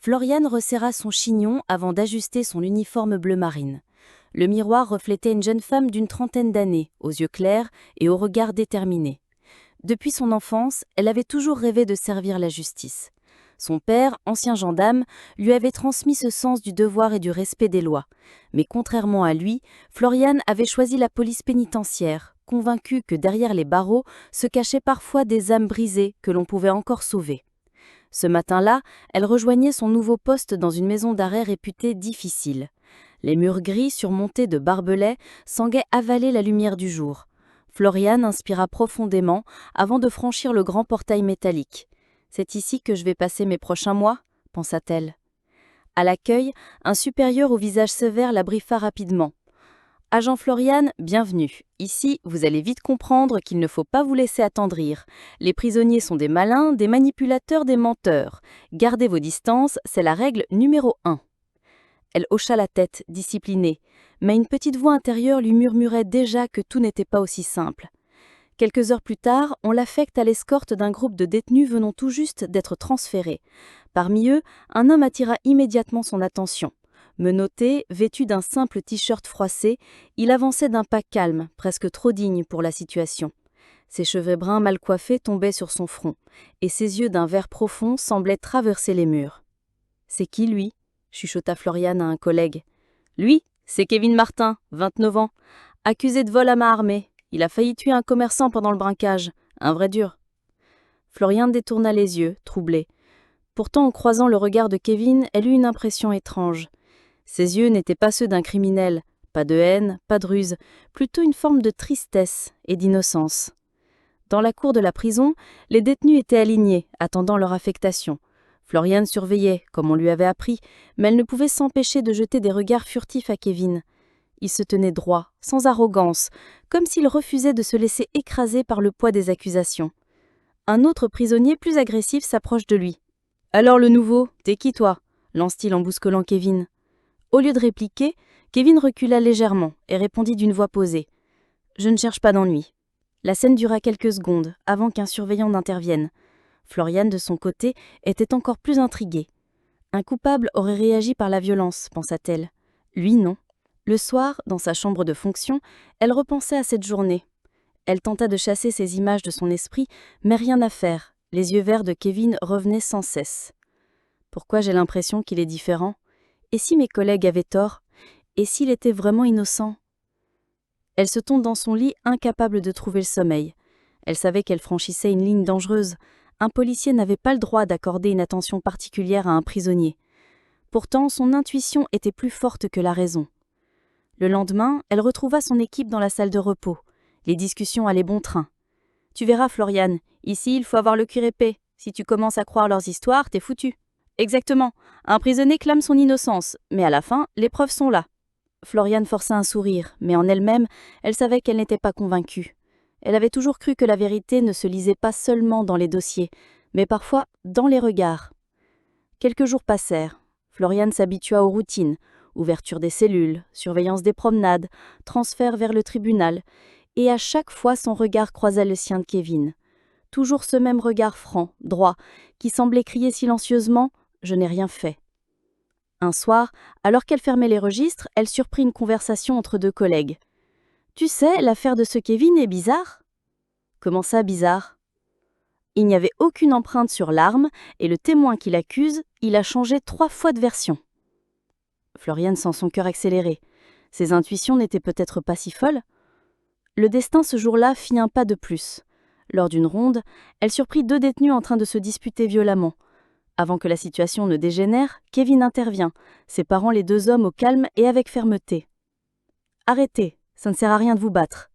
Floriane resserra son chignon avant d'ajuster son uniforme bleu marine. Le miroir reflétait une jeune femme d'une trentaine d'années, aux yeux clairs et au regard déterminé. Depuis son enfance, elle avait toujours rêvé de servir la justice. Son père, ancien gendarme, lui avait transmis ce sens du devoir et du respect des lois. Mais contrairement à lui, Floriane avait choisi la police pénitentiaire, convaincue que derrière les barreaux se cachaient parfois des âmes brisées que l'on pouvait encore sauver. Ce matin-là, elle rejoignait son nouveau poste dans une maison d'arrêt réputée difficile. Les murs gris surmontés de barbelés semblaient avaler la lumière du jour. Floriane inspira profondément avant de franchir le grand portail métallique. « C'est ici que je vais passer mes prochains mois ?» pensa-t-elle. À l'accueil, un supérieur au visage sévère la briefa rapidement. « Agent Floriane, bienvenue. Ici, vous allez vite comprendre qu'il ne faut pas vous laisser attendrir. Les prisonniers sont des malins, des manipulateurs, des menteurs. Gardez vos distances, c'est la règle numéro 1. » Elle hocha la tête, disciplinée, mais une petite voix intérieure lui murmurait déjà que tout n'était pas aussi simple. Quelques heures plus tard, on l'affecte à l'escorte d'un groupe de détenus venant tout juste d'être transférés. Parmi eux, un homme attira immédiatement son attention. Menotté, vêtu d'un simple t-shirt froissé, il avançait d'un pas calme, presque trop digne pour la situation. Ses cheveux bruns mal coiffés tombaient sur son front, et ses yeux d'un vert profond semblaient traverser les murs. « C'est qui, lui ?» chuchota Floriane à un collègue. « Lui, c'est Kevin Martin, 29 ans, accusé de vol à main armée. Il a failli tuer un commerçant pendant le braquage. Un vrai dur. » Floriane détourna les yeux, troublée. Pourtant, en croisant le regard de Kevin, elle eut une impression étrange. Ses yeux n'étaient pas ceux d'un criminel. Pas de haine, pas de ruse, plutôt une forme de tristesse et d'innocence. Dans la cour de la prison, les détenus étaient alignés, attendant leur affectation. Floriane surveillait, comme on lui avait appris, mais elle ne pouvait s'empêcher de jeter des regards furtifs à Kevin. Il se tenait droit, sans arrogance, comme s'il refusait de se laisser écraser par le poids des accusations. Un autre prisonnier plus agressif s'approche de lui. « Alors le nouveau, t'es qui toi ?» lance-t-il en bousculant Kevin. Au lieu de répliquer, Kevin recula légèrement et répondit d'une voix posée. « Je ne cherche pas d'ennui. » La scène dura quelques secondes avant qu'un surveillant n'intervienne. Floriane, de son côté, était encore plus intriguée. Un coupable aurait réagi par la violence, pensa-t-elle. Lui, non. Le soir, dans sa chambre de fonction, elle repensait à cette journée. Elle tenta de chasser ces images de son esprit, mais rien à faire. Les yeux verts de Kevin revenaient sans cesse. Pourquoi j'ai l'impression qu'il est différent ? Et si mes collègues avaient tort ? Et s'il était vraiment innocent ? Elle se tombe dans son lit, incapable de trouver le sommeil. Elle savait qu'elle franchissait une ligne dangereuse. Un policier n'avait pas le droit d'accorder une attention particulière à un prisonnier. Pourtant, son intuition était plus forte que la raison. Le lendemain, elle retrouva son équipe dans la salle de repos. Les discussions allaient bon train. « Tu verras, Floriane, ici, il faut avoir le cuir épais. Si tu commences à croire leurs histoires, t'es foutu. » « Exactement. Un prisonnier clame son innocence, mais à la fin, les preuves sont là. » Floriane força un sourire, mais en elle-même, elle savait qu'elle n'était pas convaincue. Elle avait toujours cru que la vérité ne se lisait pas seulement dans les dossiers, mais parfois dans les regards. Quelques jours passèrent. Floriane s'habitua aux routines, ouverture des cellules, surveillance des promenades, transfert vers le tribunal, et à chaque fois son regard croisa le sien de Kevin. Toujours ce même regard franc, droit, qui semblait crier silencieusement « Je n'ai rien fait ». Un soir, alors qu'elle fermait les registres, elle surprit une conversation entre deux collègues. « Tu sais, l'affaire de ce Kevin est bizarre ?» ?»« Comment ça, bizarre ?» ?»« Il n'y avait aucune empreinte sur l'arme, et le témoin qui l'accuse, il a changé 3 fois de version. » Floriane sent son cœur accélérer. Ses intuitions n'étaient peut-être pas si folles. Le destin ce jour-là fit un pas de plus. Lors d'une ronde, elle surprit 2 détenus en train de se disputer violemment. Avant que la situation ne dégénère, Kevin intervient, séparant les 2 hommes au calme et avec fermeté. « Arrêtez, ça ne sert à rien de vous battre. »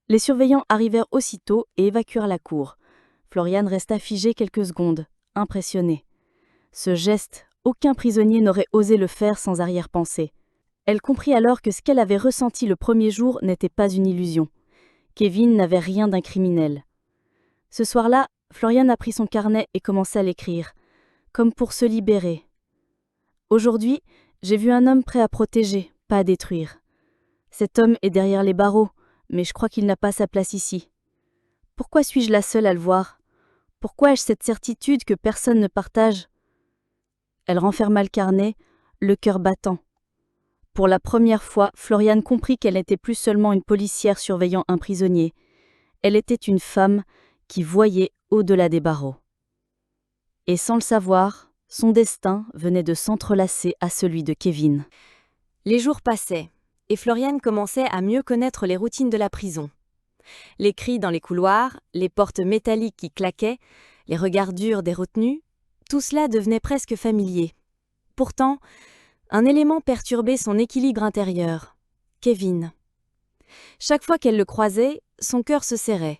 Les surveillants arrivèrent aussitôt et évacuèrent la cour. Floriane resta figée quelques secondes, impressionnée. Ce geste, aucun prisonnier n'aurait osé le faire sans arrière-pensée. Elle comprit alors que ce qu'elle avait ressenti le premier jour n'était pas une illusion. Kevin n'avait rien d'un criminel. Ce soir-là, Floriane a pris son carnet et commença à l'écrire, comme pour se libérer. Aujourd'hui, j'ai vu un homme prêt à protéger, pas à détruire. Cet homme est derrière les barreaux, mais je crois qu'il n'a pas sa place ici. Pourquoi suis-je la seule à le voir ? Pourquoi ai-je cette certitude que personne ne partage ? Elle renferma le carnet, le cœur battant. Pour la première fois, Floriane comprit qu'elle n'était plus seulement une policière surveillant un prisonnier. Elle était une femme qui voyait au-delà des barreaux. Et sans le savoir, son destin venait de s'entrelacer à celui de Kevin. Les jours passaient, et Floriane commençait à mieux connaître les routines de la prison. Les cris dans les couloirs, les portes métalliques qui claquaient, les regards durs des retenus, tout cela devenait presque familier. Pourtant, un élément perturbait son équilibre intérieur, Kevin. Chaque fois qu'elle le croisait, son cœur se serrait.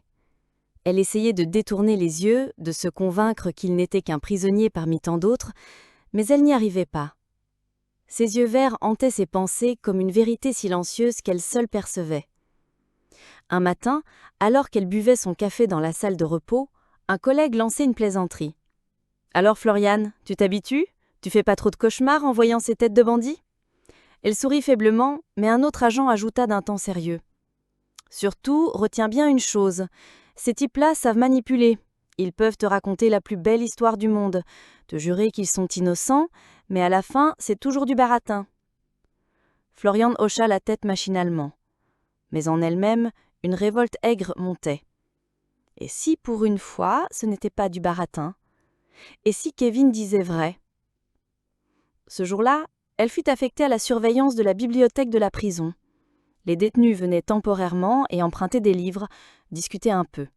Elle essayait de détourner les yeux, de se convaincre qu'il n'était qu'un prisonnier parmi tant d'autres, mais elle n'y arrivait pas. Ses yeux verts hantaient ses pensées comme une vérité silencieuse qu'elle seule percevait. Un matin, alors qu'elle buvait son café dans la salle de repos, un collègue lançait une plaisanterie. « Alors Floriane, tu t'habitues ? Tu fais pas trop de cauchemars en voyant ces têtes de bandits ?» Elle sourit faiblement, mais un autre agent ajouta d'un ton sérieux. « Surtout, retiens bien une chose, ces types-là savent manipuler. Ils peuvent te raconter la plus belle histoire du monde, te jurer qu'ils sont innocents, mais à la fin, c'est toujours du baratin. » Floriane hocha la tête machinalement. Mais en elle-même, une révolte aigre montait. Et si pour une fois, ce n'était pas du baratin ? Et si Kevin disait vrai ? Ce jour-là, elle fut affectée à la surveillance de la bibliothèque de la prison. Les détenus venaient temporairement et empruntaient des livres, discutaient un peu.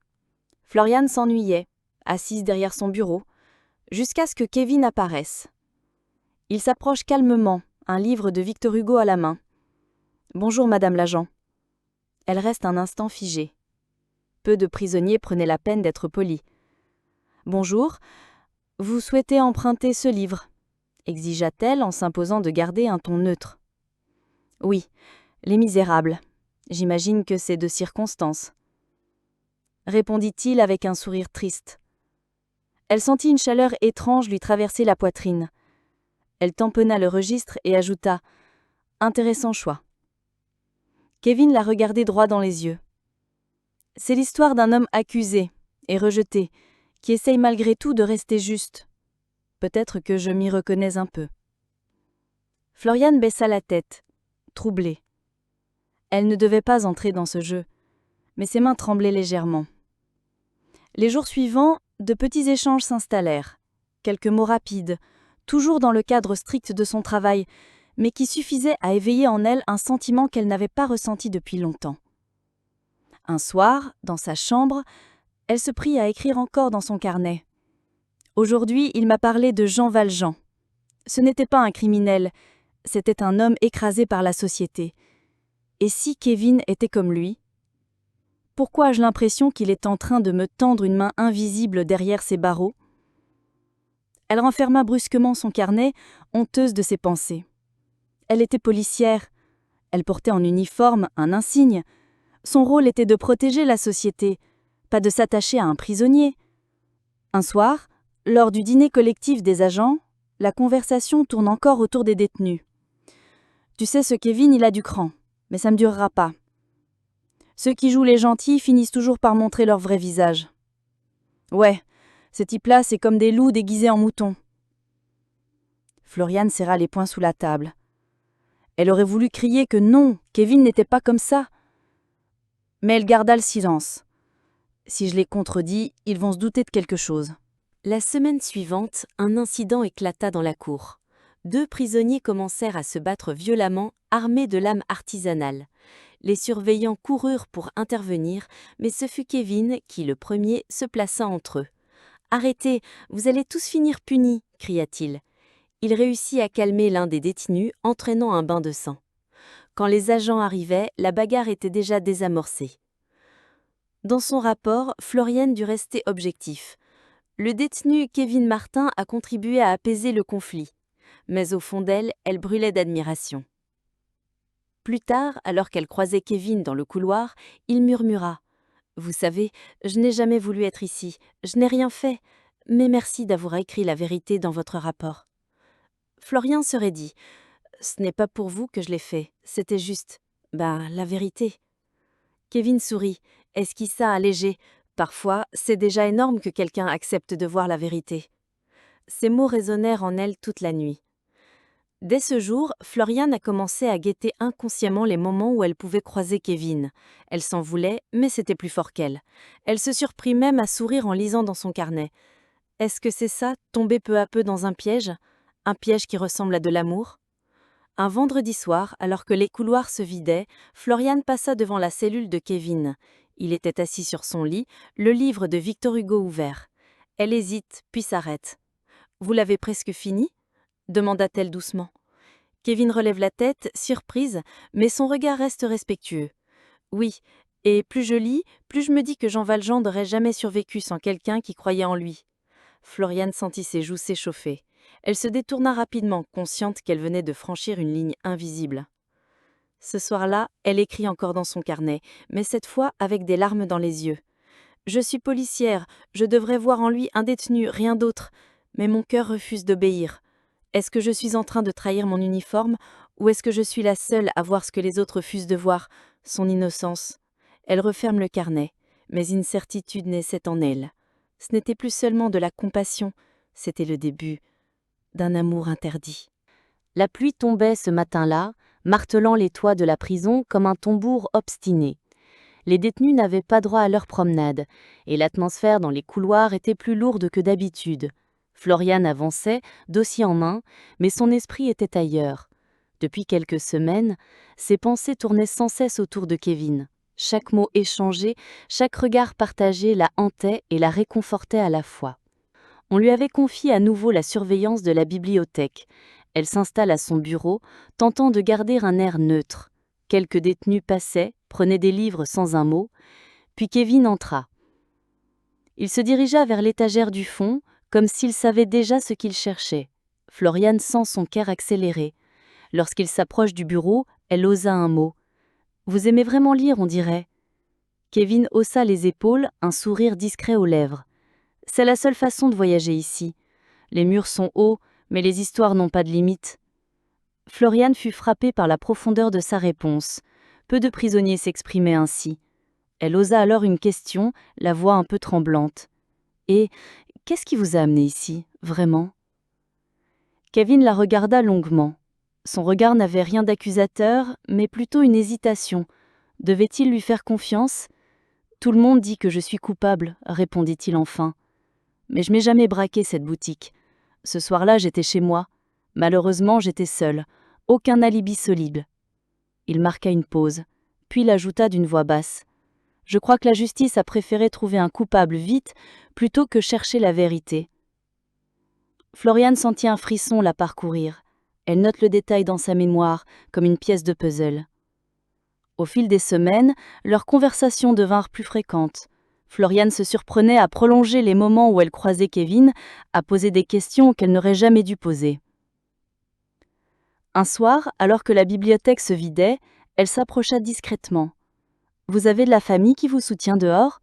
Floriane s'ennuyait, assise derrière son bureau, jusqu'à ce que Kevin apparaisse. Il s'approche calmement, un livre de Victor Hugo à la main. « Bonjour, madame l'agent. » Elle reste un instant figée. Peu de prisonniers prenaient la peine d'être polis. « Bonjour, vous souhaitez emprunter ce livre ?» exigea-t-elle en s'imposant de garder un ton neutre. « Oui, Les Misérables. J'imagine que c'est de circonstance. » répondit-il avec un sourire triste. Elle sentit une chaleur étrange lui traverser la poitrine. Elle tamponna le registre et ajouta « Intéressant choix. » Kevin la regardait droit dans les yeux. C'est l'histoire d'un homme accusé et rejeté, qui essaye malgré tout de rester juste. Peut-être que je m'y reconnais un peu. Floriane baissa la tête, troublée. Elle ne devait pas entrer dans ce jeu, mais ses mains tremblaient légèrement. Les jours suivants, de petits échanges s'installèrent. Quelques mots rapides, toujours dans le cadre strict de son travail, mais qui suffisaient à éveiller en elle un sentiment qu'elle n'avait pas ressenti depuis longtemps. Un soir, dans sa chambre, elle se prit à écrire encore dans son carnet. Aujourd'hui, il m'a parlé de Jean Valjean. Ce n'était pas un criminel, c'était un homme écrasé par la société. Et si Kevin était comme lui ? Pourquoi ai-je l'impression qu'il est en train de me tendre une main invisible derrière ses barreaux ? Elle renferma brusquement son carnet, honteuse de ses pensées. Elle était policière. Elle portait en uniforme un insigne. Son rôle était de protéger la société, pas de s'attacher à un prisonnier. Un soir, lors du dîner collectif des agents, la conversation tourne encore autour des détenus. « Tu sais, ce Kevin, il a du cran, mais ça ne me durera pas. Ceux qui jouent les gentils finissent toujours par montrer leur vrai visage. Ouais, ces types-là, c'est comme des loups déguisés en moutons. » Floriane serra les poings sous la table. Elle aurait voulu crier que non, Kevin n'était pas comme ça. Mais elle garda le silence. Si je les contredis, ils vont se douter de quelque chose. La semaine suivante, un incident éclata dans la cour. 2 prisonniers commencèrent à se battre violemment, armés de lames artisanales. Les surveillants coururent pour intervenir, mais ce fut Kevin qui, le premier, se plaça entre eux. « Arrêtez, vous allez tous finir punis !» cria-t-il. Il réussit à calmer l'un des détenus, entraînant un bain de sang. Quand les agents arrivaient, la bagarre était déjà désamorcée. Dans son rapport, Floriane dut rester objectif. Le détenu Kevin Martin a contribué à apaiser le conflit, mais au fond d'elle, elle brûlait d'admiration. Plus tard, alors qu'elle croisait Kevin dans le couloir, il murmura « Vous savez, je n'ai jamais voulu être ici, je n'ai rien fait, mais merci d'avoir écrit la vérité dans votre rapport. » Florian se raidit. « Ce n'est pas pour vous que je l'ai fait, c'était juste, la vérité. » Kevin sourit, esquissa un léger « Parfois, c'est déjà énorme que quelqu'un accepte de voir la vérité. » Ces mots résonnèrent en elle toute la nuit. Dès ce jour, Floriane a commencé à guetter inconsciemment les moments où elle pouvait croiser Kevin. Elle s'en voulait, mais c'était plus fort qu'elle. Elle se surprit même à sourire en lisant dans son carnet. Est-ce que c'est ça, tomber peu à peu dans un piège? Un piège qui ressemble à de l'amour? Un vendredi soir, alors que les couloirs se vidaient, Floriane passa devant la cellule de Kevin. Il était assis sur son lit, le livre de Victor Hugo ouvert. Elle hésite, puis s'arrête. « Vous l'avez presque fini ?» demanda-t-elle doucement. Kevin relève la tête, surprise, mais son regard reste respectueux. « Oui, et plus je lis, plus je me dis que Jean Valjean n'aurait jamais survécu sans quelqu'un qui croyait en lui. » Floriane sentit ses joues s'échauffer. Elle se détourna rapidement, consciente qu'elle venait de franchir une ligne invisible. Ce soir-là, elle écrit encore dans son carnet, mais cette fois avec des larmes dans les yeux. « Je suis policière, je devrais voir en lui un détenu, rien d'autre, mais mon cœur refuse d'obéir. Est-ce que je suis en train de trahir mon uniforme, ou est-ce que je suis la seule à voir ce que les autres refusent de voir, son innocence ?» Elle referme le carnet, mais une certitude naissait en elle. Ce n'était plus seulement de la compassion, c'était le début d'un amour interdit. La pluie tombait ce matin-là, martelant les toits de la prison comme un tambour obstiné. Les détenus n'avaient pas droit à leur promenade, et l'atmosphère dans les couloirs était plus lourde que d'habitude. Floriane avançait, dossier en main, mais son esprit était ailleurs. Depuis quelques semaines, ses pensées tournaient sans cesse autour de Kevin. Chaque mot échangé, chaque regard partagé la hantait et la réconfortait à la fois. On lui avait confié à nouveau la surveillance de la bibliothèque. Elle s'installe à son bureau, tentant de garder un air neutre. Quelques détenus passaient, prenaient des livres sans un mot, puis Kevin entra. Il se dirigea vers l'étagère du fond, comme s'il savait déjà ce qu'il cherchait. Floriane sent son cœur accélérer. Lorsqu'il s'approche du bureau, elle osa un mot. « Vous aimez vraiment lire, on dirait ?» Kevin haussa les épaules, un sourire discret aux lèvres. « C'est la seule façon de voyager ici. Les murs sont hauts, mais les histoires n'ont pas de limite. » Floriane fut frappée par la profondeur de sa réponse. Peu de prisonniers s'exprimaient ainsi. Elle osa alors une question, la voix un peu tremblante. « Et qu'est-ce qui vous a amené ici, vraiment ?» Kevin la regarda longuement. Son regard n'avait rien d'accusateur, mais plutôt une hésitation. Devait-il lui faire confiance ? « Tout le monde dit que je suis coupable, » répondit-il enfin. « Mais je n'ai jamais braqué cette boutique. Ce soir-là, j'étais chez moi. Malheureusement, j'étais seule. Aucun alibi solide. » Il marqua une pause, puis l'ajouta d'une voix basse. « Je crois que la justice a préféré trouver un coupable vite plutôt que chercher la vérité. » Floriane sentit un frisson la parcourir. Elle note le détail dans sa mémoire, comme une pièce de puzzle. Au fil des semaines, leurs conversations devinrent plus fréquentes. Floriane se surprenait à prolonger les moments où elle croisait Kevin, à poser des questions qu'elle n'aurait jamais dû poser. Un soir, alors que la bibliothèque se vidait, elle s'approcha discrètement. « Vous avez de la famille qui vous soutient dehors ?»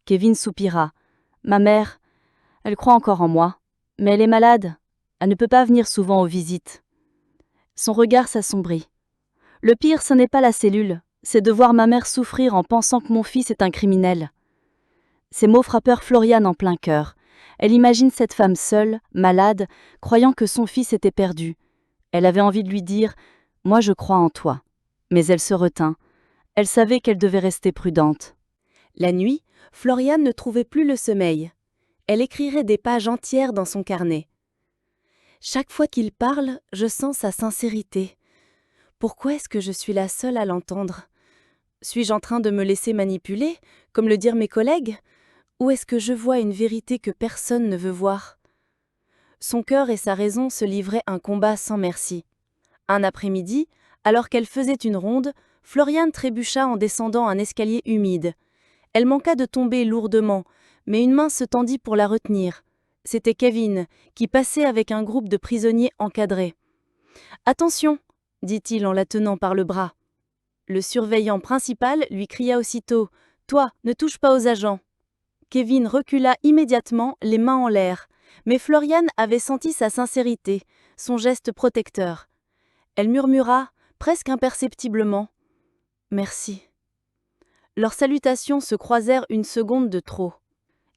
Kevin soupira. « Ma mère, elle croit encore en moi, mais elle est malade. Elle ne peut pas venir souvent aux visites. » Son regard s'assombrit. « Le pire, ce n'est pas la cellule, c'est de voir ma mère souffrir en pensant que mon fils est un criminel. » Ces mots frappèrent Floriane en plein cœur. Elle imagine cette femme seule, malade, croyant que son fils était perdu. Elle avait envie de lui dire « Moi je crois en toi ». Mais elle se retint. Elle savait qu'elle devait rester prudente. La nuit, Floriane ne trouvait plus le sommeil. Elle écrirait des pages entières dans son carnet. « Chaque fois qu'il parle, je sens sa sincérité. Pourquoi est-ce que je suis la seule à l'entendre ? Suis-je en train de me laisser manipuler, comme le dirent mes collègues ? Ou est-ce que je vois une vérité que personne ne veut voir ? » Son cœur et sa raison se livraient un combat sans merci. Un après-midi, alors qu'elle faisait une ronde, Floriane trébucha en descendant un escalier humide. Elle manqua de tomber lourdement, mais une main se tendit pour la retenir. C'était Kevin, qui passait avec un groupe de prisonniers encadrés. « Attention !» dit-il en la tenant par le bras. Le surveillant principal lui cria aussitôt « Toi, ne touche pas aux agents !» Kevin recula immédiatement, les mains en l'air. Mais Floriane avait senti sa sincérité, son geste protecteur. Elle murmura, presque imperceptiblement, « Merci ». Leurs salutations se croisèrent une seconde de trop.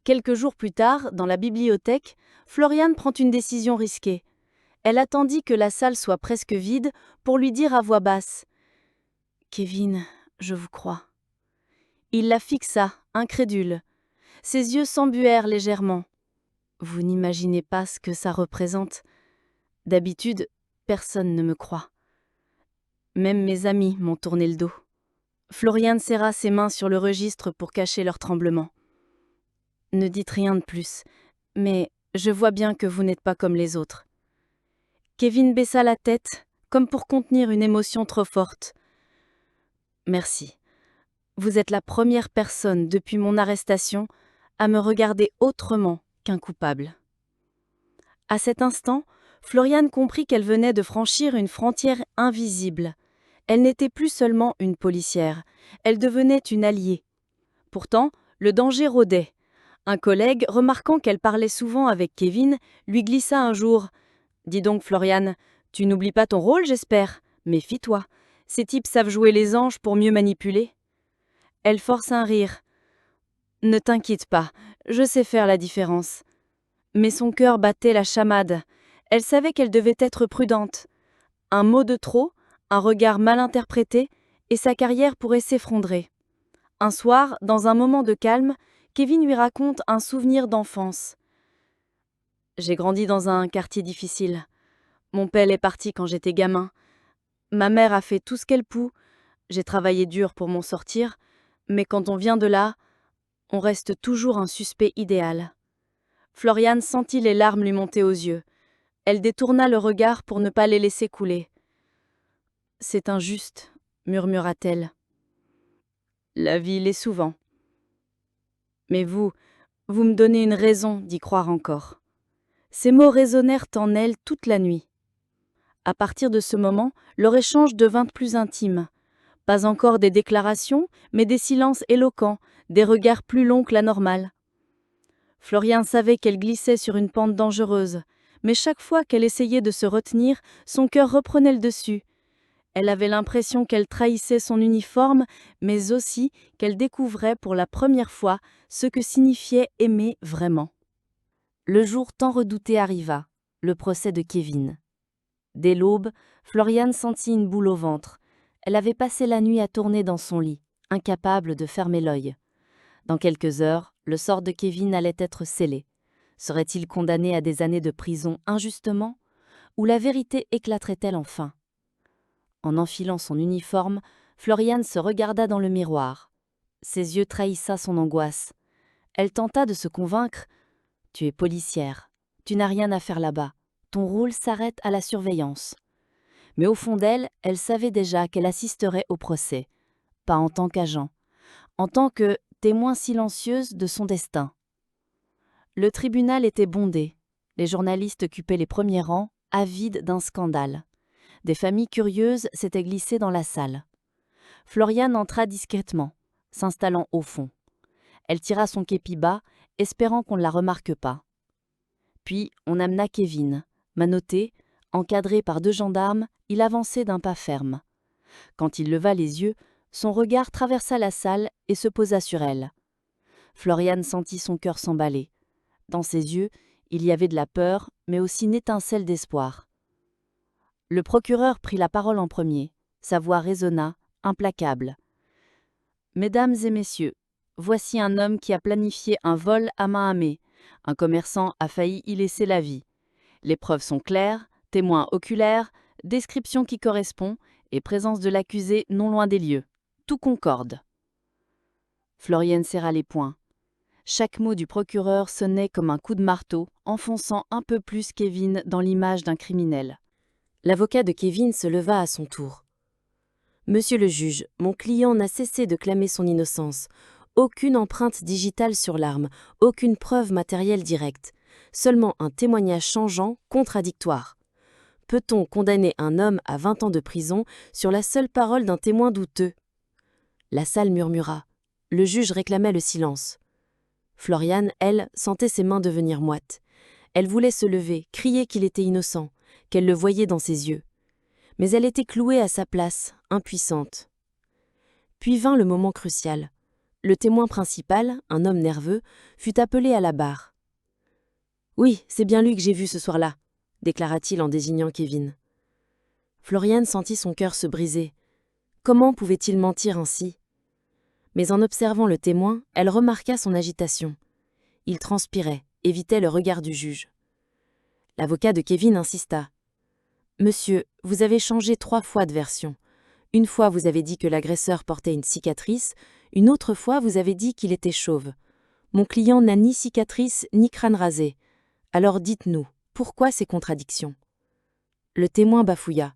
Quelques jours plus tard, dans la bibliothèque, Floriane prend une décision risquée. Elle attendit que la salle soit presque vide pour lui dire à voix basse « Kevin, je vous crois ». Il la fixa, incrédule. Ses yeux s'embuèrent légèrement. Vous n'imaginez pas ce que ça représente. D'habitude, personne ne me croit. Même mes amis m'ont tourné le dos. Floriane serra ses mains sur le registre pour cacher leur tremblement. Ne dites rien de plus, mais je vois bien que vous n'êtes pas comme les autres. Kevin baissa la tête, comme pour contenir une émotion trop forte. Merci. Vous êtes la première personne depuis mon arrestation à me regarder autrement qu'un coupable. À cet instant, Floriane comprit qu'elle venait de franchir une frontière invisible. Elle n'était plus seulement une policière, elle devenait une alliée. Pourtant, le danger rôdait. Un collègue, remarquant qu'elle parlait souvent avec Kevin, lui glissa un jour « Dis donc Floriane, tu n'oublies pas ton rôle, j'espère. Méfie-toi, ces types savent jouer les anges pour mieux manipuler. » Elle força un rire. « Ne t'inquiète pas, je sais faire la différence. » Mais son cœur battait la chamade. Elle savait qu'elle devait être prudente. Un mot de trop, un regard mal interprété, et sa carrière pourrait s'effondrer. Un soir, dans un moment de calme, Kevin lui raconte un souvenir d'enfance. « J'ai grandi dans un quartier difficile. Mon père est parti quand j'étais gamin. Ma mère a fait tout ce qu'elle put. J'ai travaillé dur pour m'en sortir, mais quand on vient de là, on reste toujours un suspect idéal. » Floriane sentit les larmes lui monter aux yeux. Elle détourna le regard pour ne pas les laisser couler. « C'est injuste, » murmura-t-elle. « La vie l'est souvent. Mais vous me donnez une raison d'y croire encore. » Ces mots résonnèrent en elle toute la nuit. À partir de ce moment, leur échange devint plus intime. Pas encore des déclarations, mais des silences éloquents, des regards plus longs que la normale. Floriane savait qu'elle glissait sur une pente dangereuse, mais chaque fois qu'elle essayait de se retenir, son cœur reprenait le dessus. Elle avait l'impression qu'elle trahissait son uniforme, mais aussi qu'elle découvrait pour la première fois ce que signifiait aimer vraiment. Le jour tant redouté arriva, le procès de Kevin. Dès l'aube, Floriane sentit une boule au ventre. Elle avait passé la nuit à tourner dans son lit, incapable de fermer l'œil. Dans quelques heures, le sort de Kevin allait être scellé. Serait-il condamné à des années de prison injustement? Ou la vérité éclaterait-elle enfin? En enfilant son uniforme, Floriane se regarda dans le miroir. Ses yeux trahissaient son angoisse. Elle tenta de se convaincre. « Tu es policière. Tu n'as rien à faire là-bas. Ton rôle s'arrête à la surveillance. » Mais au fond d'elle, elle savait déjà qu'elle assisterait au procès. Pas en tant qu'agent, en tant que témoin silencieuse de son destin. Le tribunal était bondé. Les journalistes occupaient les premiers rangs, avides d'un scandale. Des familles curieuses s'étaient glissées dans la salle. Floriane entra discrètement, s'installant au fond. Elle tira son képi bas, espérant qu'on ne la remarque pas. Puis on amena Kevin. Menotté, encadré par 2 gendarmes, il avançait d'un pas ferme. Quand il leva les yeux, son regard traversa la salle et se posa sur elle. Floriane sentit son cœur s'emballer. Dans ses yeux, il y avait de la peur, mais aussi une étincelle d'espoir. Le procureur prit la parole en premier. Sa voix résonna, implacable. « Mesdames et messieurs, voici un homme qui a planifié un vol à main armée. Un commerçant a failli y laisser la vie. Les preuves sont claires, témoins oculaires, description qui correspond et présence de l'accusé non loin des lieux. Tout concorde. » Floriane serra les poings. Chaque mot du procureur sonnait comme un coup de marteau, enfonçant un peu plus Kevin dans l'image d'un criminel. L'avocat de Kevin se leva à son tour. « Monsieur le juge, mon client n'a cessé de clamer son innocence. Aucune empreinte digitale sur l'arme, aucune preuve matérielle directe. Seulement un témoignage changeant, contradictoire. Peut-on condamner un homme à 20 ans de prison sur la seule parole d'un témoin douteux ?» La salle murmura. Le juge réclamait le silence. Floriane, elle, sentait ses mains devenir moites. Elle voulait se lever, crier qu'il était innocent, qu'elle le voyait dans ses yeux. Mais elle était clouée à sa place, impuissante. Puis vint le moment crucial. Le témoin principal, un homme nerveux, fut appelé à la barre. « Oui, c'est bien lui que j'ai vu ce soir-là », déclara-t-il en désignant Kevin. Floriane sentit son cœur se briser. Comment pouvait-il mentir ainsi? Mais en observant le témoin, elle remarqua son agitation. Il transpirait, évitait le regard du juge. L'avocat de Kevin insista. « Monsieur, vous avez changé 3 fois de version. Une fois, vous avez dit que l'agresseur portait une cicatrice, une autre fois, vous avez dit qu'il était chauve. Mon client n'a ni cicatrice ni crâne rasé. Alors dites-nous, pourquoi ces contradictions ?» Le témoin bafouilla.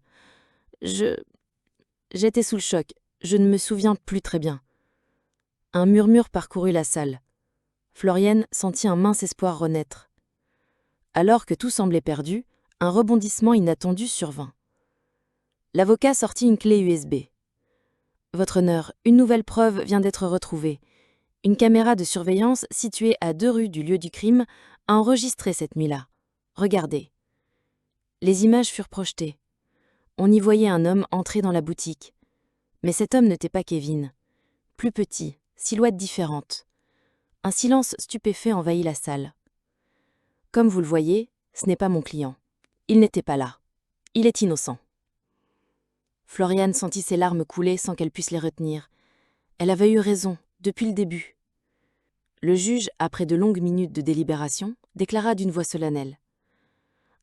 J'étais sous le choc, je ne me souviens plus très bien. Un murmure parcourut la salle. Floriane sentit un mince espoir renaître. Alors que tout semblait perdu, un rebondissement inattendu survint. L'avocat sortit une clé USB. « Votre Honneur, une nouvelle preuve vient d'être retrouvée. Une caméra de surveillance située à 2 rues du lieu du crime a enregistré cette nuit-là. Regardez. » Les images furent projetées. On y voyait un homme entrer dans la boutique. Mais cet homme n'était pas Kevin. Plus petit, silhouette différente. Un silence stupéfait envahit la salle. « Comme vous le voyez, ce n'est pas mon client. Il n'était pas là. Il est innocent. » Floriane sentit ses larmes couler sans qu'elle puisse les retenir. Elle avait eu raison, depuis le début. Le juge, après de longues minutes de délibération, déclara d'une voix solennelle.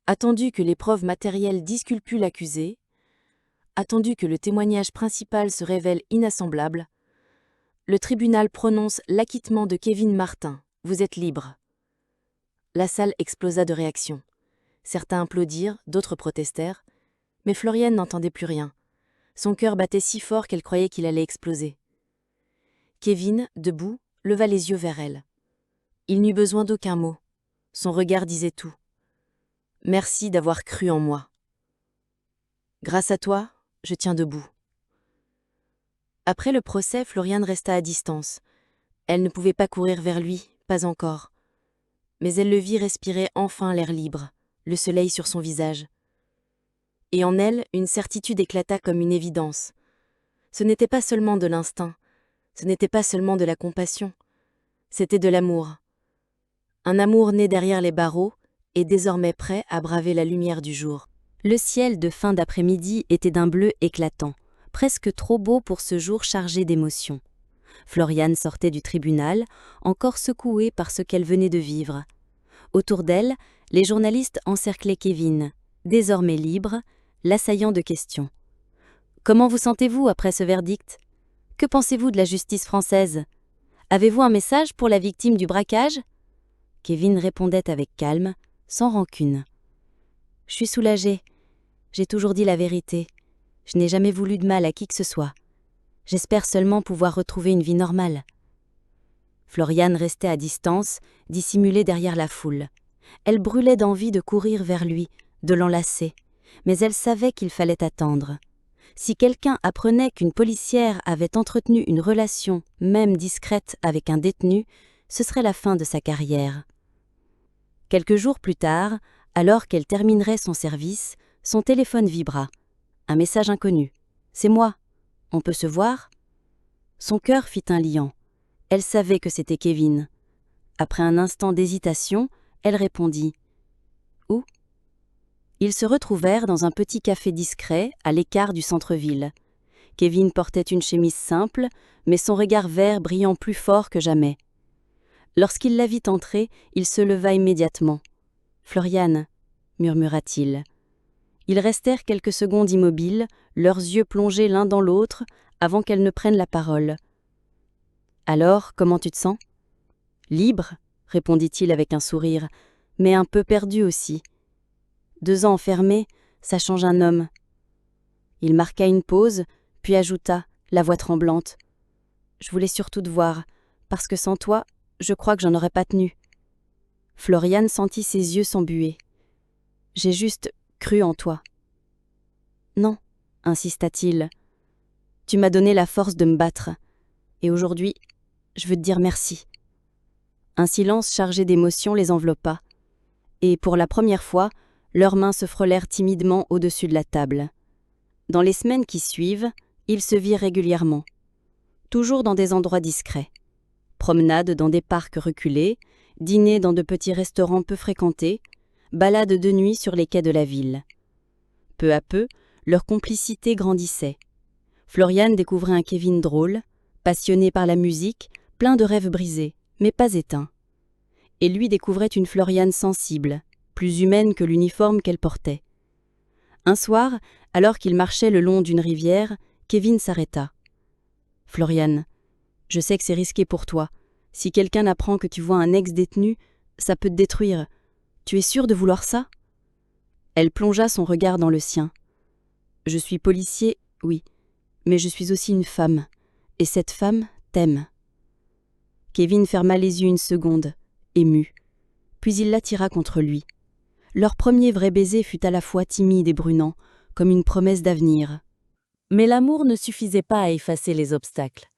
Attendu que les preuves matérielles disculpuent l'accusé, attendu que le témoignage principal se révèle inassemblable, le tribunal prononce l'acquittement de Kevin Martin. Vous êtes libre. La salle explosa de réactions. Certains applaudirent, d'autres protestèrent, mais Floriane n'entendait plus rien. Son cœur battait si fort qu'elle croyait qu'il allait exploser. Kevin, debout, leva les yeux vers elle. Il n'eut besoin d'aucun mot. Son regard disait tout. « Merci d'avoir cru en moi. Grâce à toi, je tiens debout. » Après le procès, Floriane resta à distance. Elle ne pouvait pas courir vers lui, pas encore. Mais elle le vit respirer enfin l'air libre, le soleil sur son visage. Et en elle, une certitude éclata comme une évidence. Ce n'était pas seulement de l'instinct, ce n'était pas seulement de la compassion, c'était de l'amour. Un amour né derrière les barreaux et désormais prêt à braver la lumière du jour. Le ciel de fin d'après-midi était d'un bleu éclatant, presque trop beau pour ce jour chargé d'émotions. Floriane sortait du tribunal, encore secouée par ce qu'elle venait de vivre. Autour d'elle, les journalistes encerclaient Kevin, désormais libre, l'assaillant de questions. « Comment vous sentez-vous après ce verdict ? Que pensez-vous de la justice française ? Avez-vous un message pour la victime du braquage ?» Kevin répondait avec calme, sans rancune. « Je suis soulagée. J'ai toujours dit la vérité. Je n'ai jamais voulu de mal à qui que ce soit. J'espère seulement pouvoir retrouver une vie normale. » Floriane restait à distance, dissimulée derrière la foule. Elle brûlait d'envie de courir vers lui, de l'enlacer, mais elle savait qu'il fallait attendre. Si quelqu'un apprenait qu'une policière avait entretenu une relation, même discrète, avec un détenu, ce serait la fin de sa carrière. Quelques jours plus tard, alors qu'elle terminerait son service, son téléphone vibra. Un message inconnu. « C'est moi. On peut se voir ?» Son cœur fit un liant. Elle savait que c'était Kevin. Après un instant d'hésitation, elle répondit. « Où ?» Ils se retrouvèrent dans un petit café discret, à l'écart du centre-ville. Kevin portait une chemise simple, mais son regard vert brillant plus fort que jamais. Lorsqu'il la vit entrer, il se leva immédiatement. « Floriane » murmura-t-il. Ils restèrent quelques secondes immobiles, leurs yeux plongés l'un dans l'autre, avant qu'elle ne prenne la parole. « Alors, comment tu te sens ?»« Libre » répondit-il avec un sourire, mais un peu perdu aussi. 2 ans enfermé, ça change un homme. Il marqua une pause, puis ajouta, la voix tremblante. « Je voulais surtout te voir, parce que sans toi, je crois que j'en aurais pas tenu. » Floriane sentit ses yeux s'embuer. « J'ai juste cru en toi. »« Non, » insista-t-il. « Tu m'as donné la force de me battre. Et aujourd'hui, je veux te dire merci. » Un silence chargé d'émotion les enveloppa. Et pour la première fois, leurs mains se frôlèrent timidement au-dessus de la table. Dans les semaines qui suivent, ils se virent régulièrement. Toujours dans des endroits discrets. Promenades dans des parcs reculés, dîners dans de petits restaurants peu fréquentés, balades de nuit sur les quais de la ville. Peu à peu, leur complicité grandissait. Floriane découvrait un Kevin drôle, passionné par la musique, plein de rêves brisés, mais pas éteints. Et lui découvrait une Floriane sensible, plus humaine que l'uniforme qu'elle portait. Un soir, alors qu'il marchait le long d'une rivière, Kevin s'arrêta. « Floriane, je sais que c'est risqué pour toi. Si quelqu'un apprend que tu vois un ex-détenu, ça peut te détruire. Tu es sûre de vouloir ça ?» Elle plongea son regard dans le sien. « Je suis policier, oui, mais je suis aussi une femme, et cette femme t'aime. » Kevin ferma les yeux une seconde, ému. Puis il l'attira contre lui. Leur premier vrai baiser fut à la fois timide et brûlant, comme une promesse d'avenir. Mais l'amour ne suffisait pas à effacer les obstacles.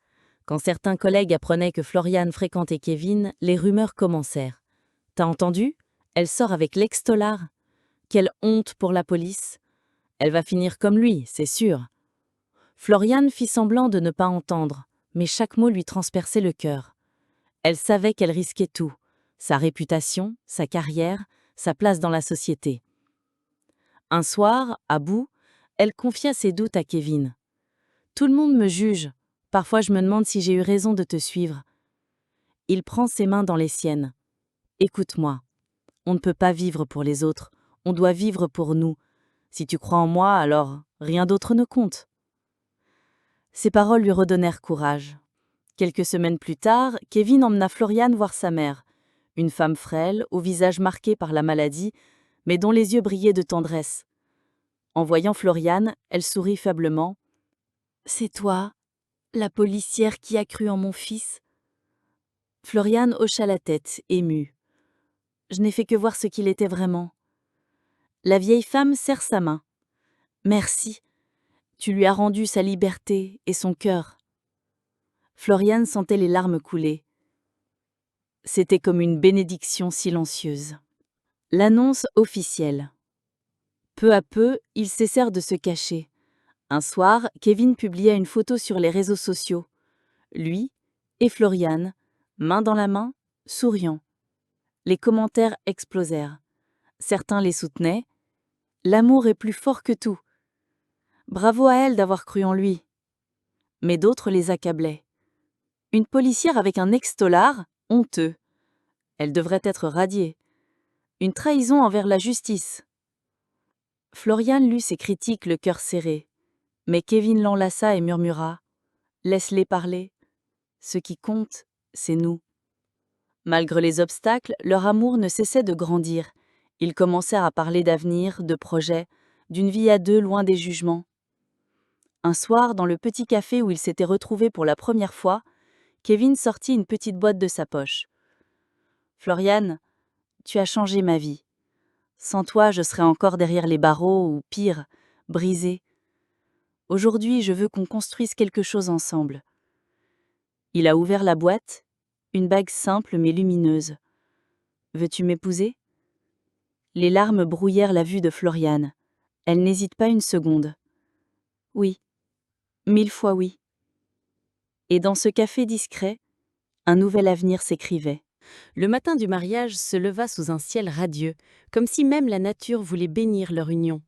Quand certains collègues apprenaient que Floriane fréquentait Kevin, les rumeurs commencèrent. « T'as entendu ? Elle sort avec l'ex-tôlard. Quelle honte pour la police. Elle va finir comme lui, c'est sûr. » Floriane fit semblant de ne pas entendre, mais chaque mot lui transperçait le cœur. Elle savait qu'elle risquait tout, sa réputation, sa carrière, sa place dans la société. Un soir, à bout, elle confia ses doutes à Kevin. « Tout le monde me juge. Parfois je me demande si j'ai eu raison de te suivre. » Il prend ses mains dans les siennes. « Écoute-moi. On ne peut pas vivre pour les autres. On doit vivre pour nous. Si tu crois en moi, alors rien d'autre ne compte. » Ces paroles lui redonnèrent courage. Quelques semaines plus tard, Kevin emmena Floriane voir sa mère, une femme frêle, au visage marqué par la maladie, mais dont les yeux brillaient de tendresse. En voyant Floriane, elle sourit faiblement. « C'est toi, la policière qui a cru en mon fils ?» Floriane hocha la tête, émue. « Je n'ai fait que voir ce qu'il était vraiment. » La vieille femme serre sa main. « Merci. Tu lui as rendu sa liberté et son cœur. » Floriane sentait les larmes couler. C'était comme une bénédiction silencieuse. L'annonce officielle. Peu à peu, ils cessèrent de se cacher. Un soir, Kevin publia une photo sur les réseaux sociaux. Lui et Floriane, main dans la main, souriant. Les commentaires explosèrent. Certains les soutenaient. « L'amour est plus fort que tout. Bravo à elle d'avoir cru en lui. » Mais d'autres les accablaient. Une policière avec un ex-tôlard, honteux. Elle devrait être radiée. Une trahison envers la justice. Floriane lut ces critiques le cœur serré. Mais Kevin l'enlaça et murmura « Laisse-les parler. Ce qui compte, c'est nous. » Malgré les obstacles, leur amour ne cessait de grandir. Ils commencèrent à parler d'avenir, de projets, d'une vie à deux loin des jugements. Un soir, dans le petit café où ils s'étaient retrouvés pour la première fois, Kevin sortit une petite boîte de sa poche. « Floriane, tu as changé ma vie. Sans toi, je serais encore derrière les barreaux ou, pire, brisée. Aujourd'hui, je veux qu'on construise quelque chose ensemble. » Il a ouvert la boîte, une bague simple mais lumineuse. « Veux-tu m'épouser ?» Les larmes brouillèrent la vue de Floriane. Elle n'hésite pas une seconde. « Oui, 1000 fois oui. » Et dans ce café discret, un nouvel avenir s'écrivait. Le matin du mariage se leva sous un ciel radieux, comme si même la nature voulait bénir leur union.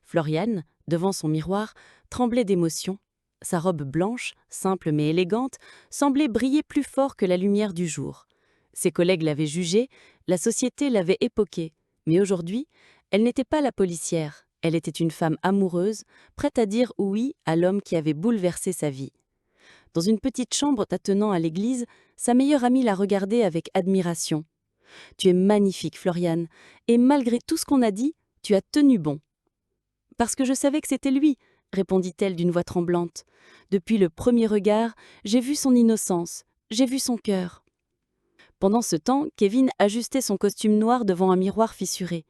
Floriane, devant son miroir, tremblait d'émotion. Sa robe blanche, simple mais élégante, semblait briller plus fort que la lumière du jour. Ses collègues l'avaient jugée, la société l'avait époquée. Mais aujourd'hui, elle n'était pas la policière. Elle était une femme amoureuse, prête à dire oui à l'homme qui avait bouleversé sa vie. Dans une petite chambre tâtonnant à l'église, sa meilleure amie la regardait avec admiration. « Tu es magnifique, Floriane, et malgré tout ce qu'on a dit, tu as tenu bon. »« Parce que je savais que c'était lui, » répondit-elle d'une voix tremblante. « Depuis le premier regard, j'ai vu son innocence, j'ai vu son cœur. » Pendant ce temps, Kevin ajustait son costume noir devant un miroir fissuré.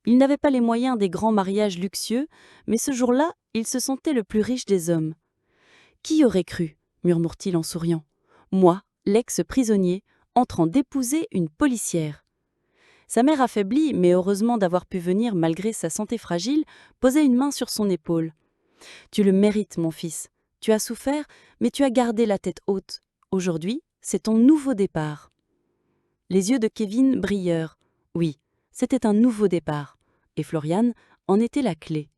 Il n'avait pas les moyens des grands mariages luxueux, mais ce jour-là, il se sentait le plus riche des hommes. « Qui aurait cru ?» murmure-t-il en souriant. « Moi, l'ex-prisonnier, en train d'épouser une policière. » Sa mère affaiblie, mais heureusement d'avoir pu venir malgré sa santé fragile, posait une main sur son épaule. « Tu le mérites, mon fils. Tu as souffert, mais tu as gardé la tête haute. Aujourd'hui, c'est ton nouveau départ. Les yeux de Kevin brillèrent. Oui, c'était un nouveau départ. Et Florian en était la clé.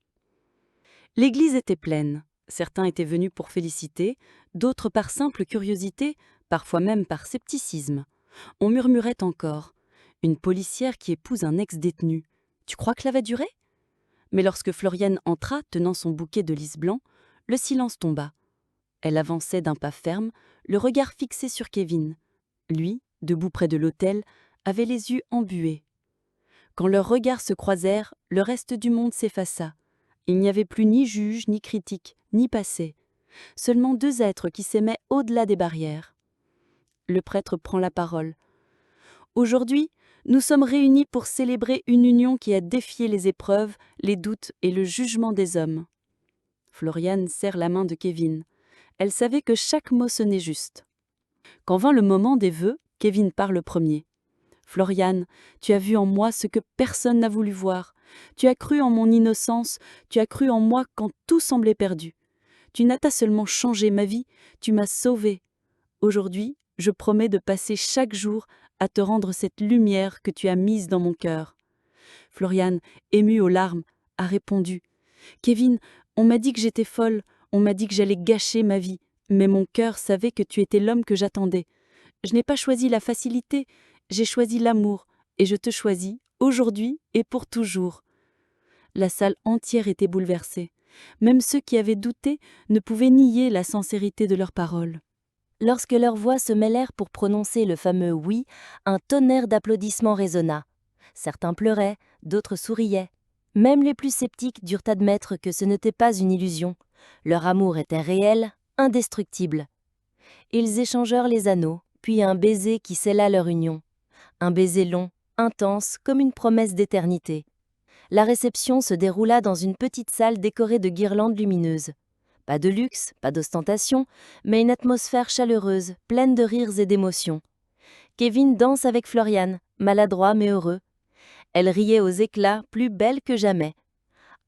L'église était pleine. Certains étaient venus pour féliciter, d'autres par simple curiosité, parfois même par scepticisme. On murmurait encore. Une policière qui épouse un ex-détenu. Tu crois que cela va durer ? Mais lorsque Florian entra tenant son bouquet de lys blanc, le silence tomba. Elle avançait d'un pas ferme, le regard fixé sur Kevin. Lui, debout près de l'autel, avait les yeux embués. Quand leurs regards se croisèrent, le reste du monde s'effaça. Il n'y avait plus ni juge, ni critique, ni passé. Seulement deux êtres qui s'aimaient au-delà des barrières. Le prêtre prend la parole. Aujourd'hui, nous sommes réunis pour célébrer une union qui a défié les épreuves, les doutes et le jugement des hommes. Florian serre la main de Kevin. Elle savait que chaque mot sonnait juste. Quand vint le moment des vœux, Kevin parle premier. « Florian, tu as vu en moi ce que personne n'a voulu voir. Tu as cru en mon innocence, tu as cru en moi quand tout semblait perdu. Tu n'as pas seulement changé ma vie, tu m'as sauvée. Aujourd'hui, je promets de passer chaque jour à te rendre cette lumière que tu as mise dans mon cœur. » Florian, ému aux larmes, a répondu. « Kevin, on m'a dit que j'étais folle, on m'a dit que j'allais gâcher ma vie, mais mon cœur savait que tu étais l'homme que j'attendais. Je n'ai pas choisi la facilité, j'ai choisi l'amour, et je te choisis, aujourd'hui et pour toujours. » La salle entière était bouleversée. Même ceux qui avaient douté ne pouvaient nier la sincérité de leurs paroles. Lorsque leurs voix se mêlèrent pour prononcer le fameux « oui », un tonnerre d'applaudissements résonna. Certains pleuraient, d'autres souriaient. Même les plus sceptiques durent admettre que ce n'était pas une illusion. Leur amour était réel, indestructible. Ils échangèrent les anneaux, puis un baiser qui scella leur union. Un baiser long, intense, comme une promesse d'éternité. La réception se déroula dans une petite salle décorée de guirlandes lumineuses. Pas de luxe, pas d'ostentation, mais une atmosphère chaleureuse, pleine de rires et d'émotions. Kevin danse avec Florian, maladroit mais heureux. Elle riait aux éclats, plus belle que jamais.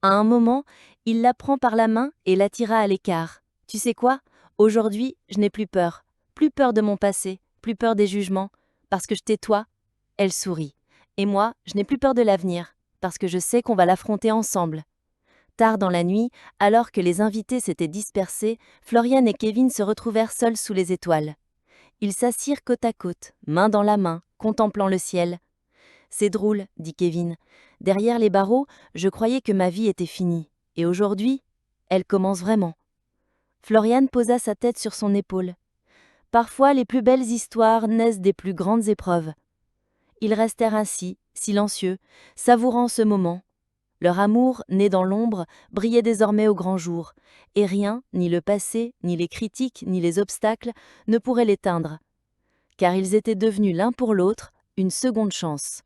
À un moment, il la prend par la main et l'attira à l'écart. « Tu sais quoi ? Aujourd'hui, je n'ai plus peur de mon passé, plus peur des jugements, parce que je t'ai toi. » Elle sourit. « Et moi, je n'ai plus peur de l'avenir, parce que je sais qu'on va l'affronter ensemble. » Tard dans la nuit, alors que les invités s'étaient dispersés, Florian et Kevin se retrouvèrent seuls sous les étoiles. Ils s'assirent côte à côte, main dans la main, contemplant le ciel. « C'est drôle, » dit Kevin. « Derrière les barreaux, je croyais que ma vie était finie. Et aujourd'hui, elle commence vraiment. » Florian posa sa tête sur son épaule. « Parfois, les plus belles histoires naissent des plus grandes épreuves. » Ils restèrent ainsi, silencieux, savourant ce moment. Leur amour, né dans l'ombre, brillait désormais au grand jour, et rien, ni le passé, ni les critiques, ni les obstacles, ne pourraient l'éteindre. Car ils étaient devenus l'un pour l'autre une seconde chance.